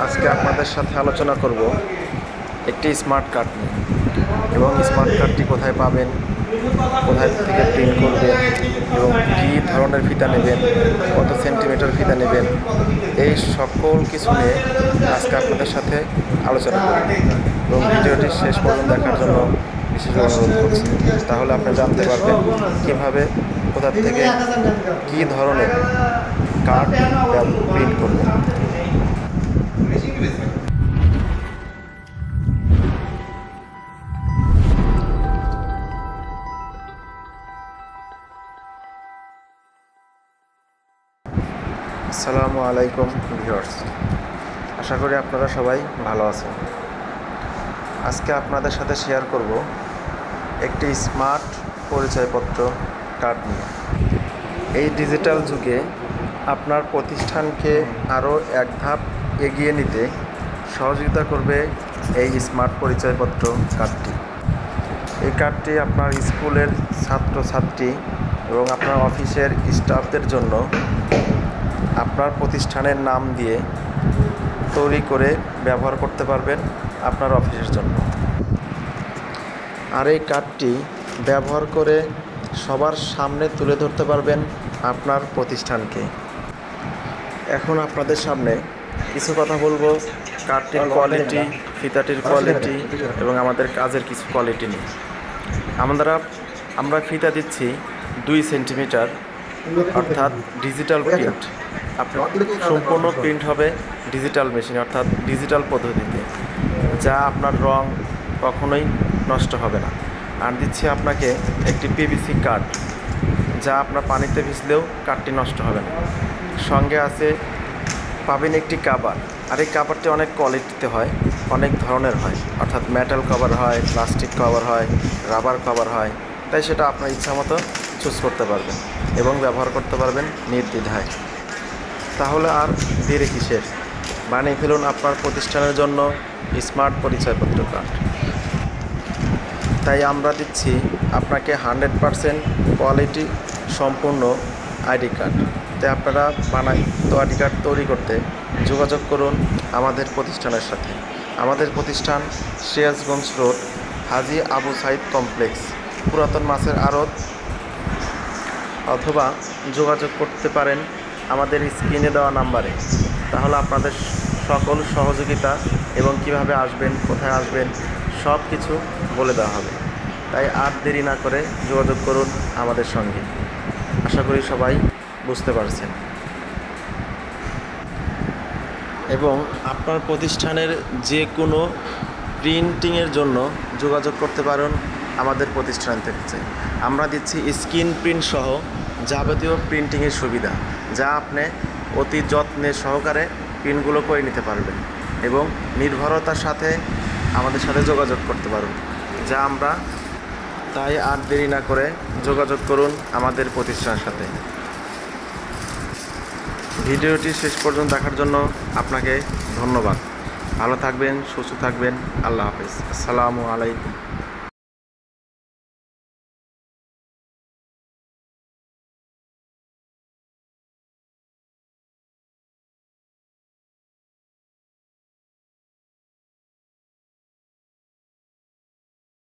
আজকে আপনাদের সাথে আলোচনা করব একটি স্মার্ট কার্ড নিয়ে এবং স্মার্ট কার্ডটি কোথায় পাবেন, কোথায় থেকে প্রিন্ট করবেন এবং কী ধরনের ফিতা নেবেন, কত সেন্টিমিটার ফিতা নেবেন, এই সকল কিছু নিয়ে আজকে আপনাদের সাথে আলোচনা করব এবং ভিডিওটি শেষ পর্যন্ত দেখার জন্য বিশেষ অনুরোধ করছি। তাহলে আপনি জানতে পারবেন কীভাবে, কোথা থেকে, কী ধরনের কার্ড প্রিন্ট করবেন। আসসালামু আলাইকুম ভিউয়ার্স, আশা করি আপনারা সবাই ভালো আছেন। আজকে আপনাদের সাথে শেয়ার করব একটি স্মার্ট পরিচয়পত্র কার্ড নিয়ে। এই ডিজিটাল যুগে আপনার প্রতিষ্ঠানকে আরও এক ধাপ এগিয়ে নিতে সহযোগিতা করবে এই স্মার্ট পরিচয়পত্র কার্ডটি। এই কার্ডটি আপনার স্কুলের ছাত্রছাত্রী এবং আপনার অফিসের স্টাফদের জন্য আপনার প্রতিষ্ঠানের নাম দিয়ে তৈরি করে ব্যবহার করতে পারবেন আপনার অফিসের জন্য। আর এই কার্ডটি ব্যবহার করে সবার সামনে তুলে ধরতে পারবেন আপনার প্রতিষ্ঠানকে। এখন আপনাদের সামনে কিছু কথা বলবো কার্ডটির কোয়ালিটি, ফিতাটির কোয়ালিটি এবং আমাদের কাজের কিছু কোয়ালিটি নিয়ে। আমরা ফিতা দিচ্ছি 2 সেন্টিমিটার, অর্থাৎ ডিজিটাল প্রিন্ট। আপনার সম্পূর্ণ প্রিন্ট হবে ডিজিটাল মেশিন, অর্থাৎ ডিজিটাল পদ্ধতিতে, যা আপনার রং কখনোই নষ্ট হবে না। আর দিচ্ছি আপনাকে একটি পিভিসি কার্ড, যা আপনার পানিতে ভিজলেও কার্ডটি নষ্ট হবে না। সঙ্গে আছে পাবেন একটি কাভার। আর এই কাভারটি অনেক কোয়ালিটিতে হয়, অনেক ধরনের হয়, অর্থাৎ মেটাল কভার হয়, প্লাস্টিক কভার হয়, রাবার কভার হয়। তাই সেটা আপনার ইচ্ছা মতো চুজ করতে পারবেন এবং ব্যবহার করতে পারবেন নির্দ্বিধায়। তাহলে আর দেরি কিসের, বানিয়ে ফেলুন আপনার প্রতিষ্ঠানের জন্য স্মার্ট পরিচয়পত্র কার্ড। তাই আমরা দিচ্ছি আপনাকে 100% কোয়ালিটি সম্পূর্ণ আইডি কার্ড। তাই আপনারা আইডি কার্ড তৈরি করতে যোগাযোগ করুন আমাদের প্রতিষ্ঠানের সাথে। আমাদের প্রতিষ্ঠান সিরাজগঞ্জ রোড, হাজী আবু সাইদ কমপ্লেক্স, পুরাতন মাছের আড়ত, অথবা যোগাযোগ করতে পারেন আমাদের স্ক্রিনে দেওয়া নাম্বারে। তাহলে আপনাদের সকল সহযোগিতা এবং কিভাবে আসবেন, কোথায় আসবেন, সব কিছু বলে দেওয়া হবে। তাই আর দেরি না করে যোগাযোগ করুন আমাদের সঙ্গে। আশা করি সবাই বুঝতে পারছেন। এবং আপনার প্রতিষ্ঠানের যে কোনো প্রিন্টিংয়ের জন্য যোগাযোগ করতে পারেন আমাদের প্রতিষ্ঠান থেকে। আমরা দিচ্ছি স্ক্রিন প্রিন্ট সহ যাবতীয় প্রিন্টিংয়ের সুবিধা, যা আপনি অতি যত্নে সহকারে প্রিন্টগুলো করে নিতে পারবেন এবং নির্ভরতার সাথে আমাদের সাথে যোগাযোগ করতে পারুন, যা আমরা। তাই আর দেরি না করে যোগাযোগ করুন আমাদের প্রতিষ্ঠানের সাথে। ভিডিওটি শেষ পর্যন্ত দেখার জন্য আপনাকে ধন্যবাদ। ভালো থাকবেন, সুস্থ থাকবেন। আল্লাহ হাফেজ। আসসালামু আলাইকুম।